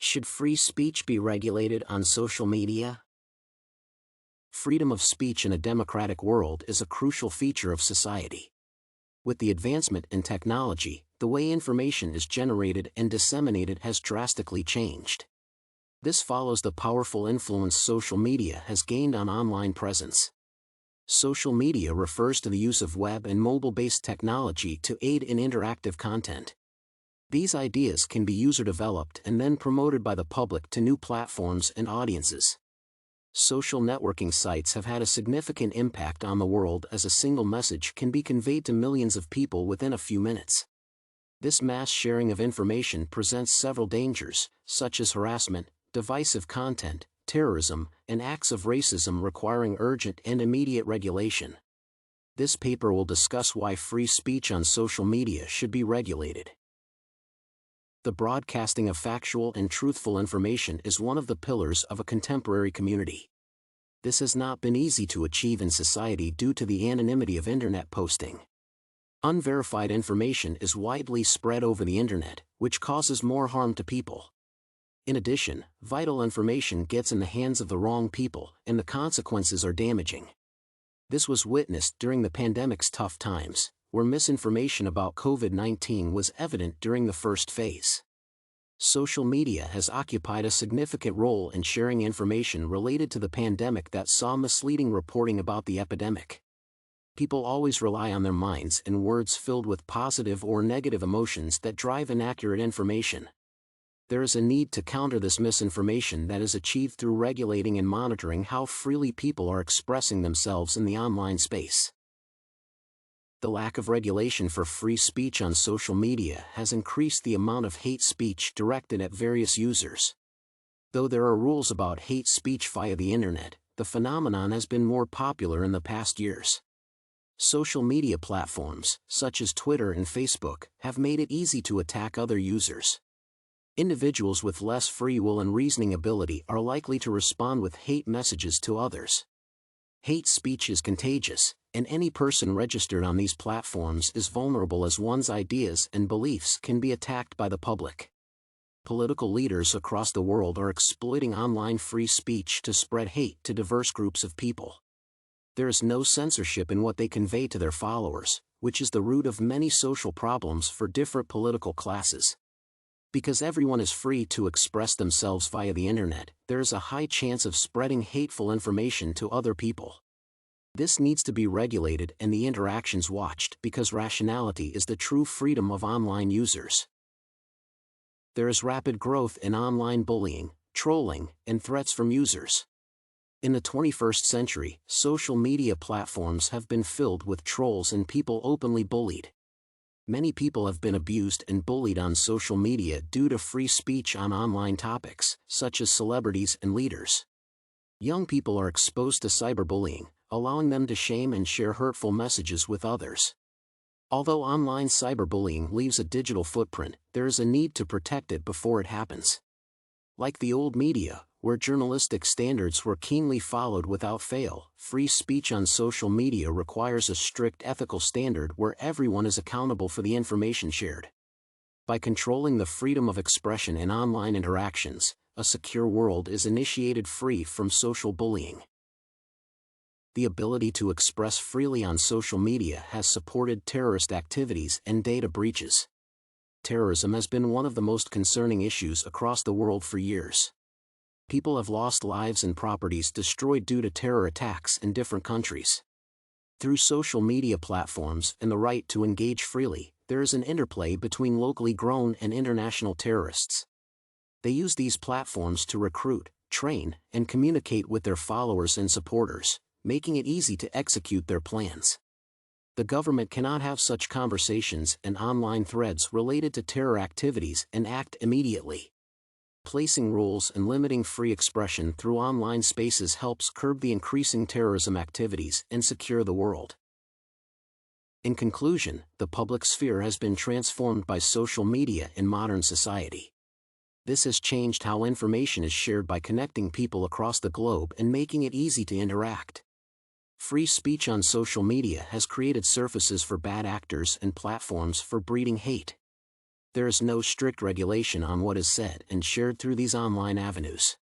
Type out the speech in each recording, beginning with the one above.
Should free speech be regulated on social media? Freedom of speech in a democratic world is a crucial feature of society. With the advancement in technology, the way information is generated and disseminated has drastically changed. This follows the powerful influence social media has gained on online presence. Social media refers to the use of web and mobile-based technology to aid in interactive content. These ideas can be user-developed and then promoted by the public to new platforms and audiences. Social networking sites have had a significant impact on the world as a single message can be conveyed to millions of people within a few minutes. This mass sharing of information presents several dangers, such as harassment, divisive content, terrorism, and acts of racism requiring urgent and immediate regulation. This paper will discuss why free speech on social media should be regulated. The broadcasting of factual and truthful information is one of the pillars of a contemporary community. This has not been easy to achieve in society due to the anonymity of internet posting. Unverified information is widely spread over the internet, which causes more harm to people. In addition, vital information gets in the hands of the wrong people, and the consequences are damaging. This was witnessed during the pandemic's tough times, where misinformation about COVID-19 was evident during the first phase. Social media has occupied a significant role in sharing information related to the pandemic that saw misleading reporting about the epidemic. People always rely on their minds and words filled with positive or negative emotions that drive inaccurate information. There is a need to counter this misinformation that is achieved through regulating and monitoring how freely people are expressing themselves in the online space. The lack of regulation for free speech on social media has increased the amount of hate speech directed at various users. Though there are rules about hate speech via the internet, the phenomenon has been more popular in the past years. Social media platforms, such as Twitter and Facebook, have made it easy to attack other users. Individuals with less free will and reasoning ability are likely to respond with hate messages to others. Hate speech is contagious, and any person registered on these platforms is vulnerable as one's ideas and beliefs can be attacked by the public. Political leaders across the world are exploiting online free speech to spread hate to diverse groups of people. There is no censorship in what they convey to their followers, which is the root of many social problems for different political classes. Because everyone is free to express themselves via the internet, there is a high chance of spreading hateful information to other people. This needs to be regulated and the interactions watched because rationality is the true freedom of online users. There is rapid growth in online bullying, trolling, and threats from users. In the 21st century, social media platforms have been filled with trolls and people openly bullied. Many people have been abused and bullied on social media due to free speech on online topics, such as celebrities and leaders. Young people are exposed to cyberbullying, allowing them to shame and share hurtful messages with others. Although online cyberbullying leaves a digital footprint, there is a need to protect it before it happens. Like the old media, where journalistic standards were keenly followed without fail, free speech on social media requires a strict ethical standard where everyone is accountable for the information shared. By controlling the freedom of expression in online interactions, a secure world is initiated free from social bullying. The ability to express freely on social media has supported terrorist activities and data breaches. Terrorism has been one of the most concerning issues across the world for years. People have lost lives and properties destroyed due to terror attacks in different countries. Through social media platforms and the right to engage freely, there is an interplay between locally grown and international terrorists. They use these platforms to recruit, train, and communicate with their followers and supporters, making it easy to execute their plans. The government cannot have such conversations and online threads related to terror activities and act immediately. Placing rules and limiting free expression through online spaces helps curb the increasing terrorism activities and secure the world. In conclusion, the public sphere has been transformed by social media in modern society. This has changed how information is shared by connecting people across the globe and making it easy to interact. Free speech on social media has created surfaces for bad actors and platforms for breeding hate. there is no strict regulation on what is said and shared through these online avenues.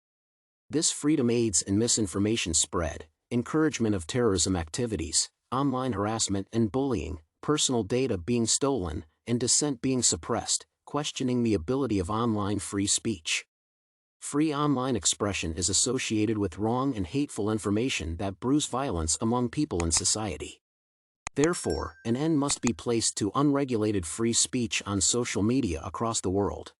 This freedom aids in misinformation spread, encouragement of terrorism activities, online harassment and bullying, personal data being stolen, and dissent being suppressed, questioning the ability of online free speech. Free online expression is associated with wrong and hateful information that brews violence among people in society. Therefore, an end must be placed to unregulated free speech on social media across the world.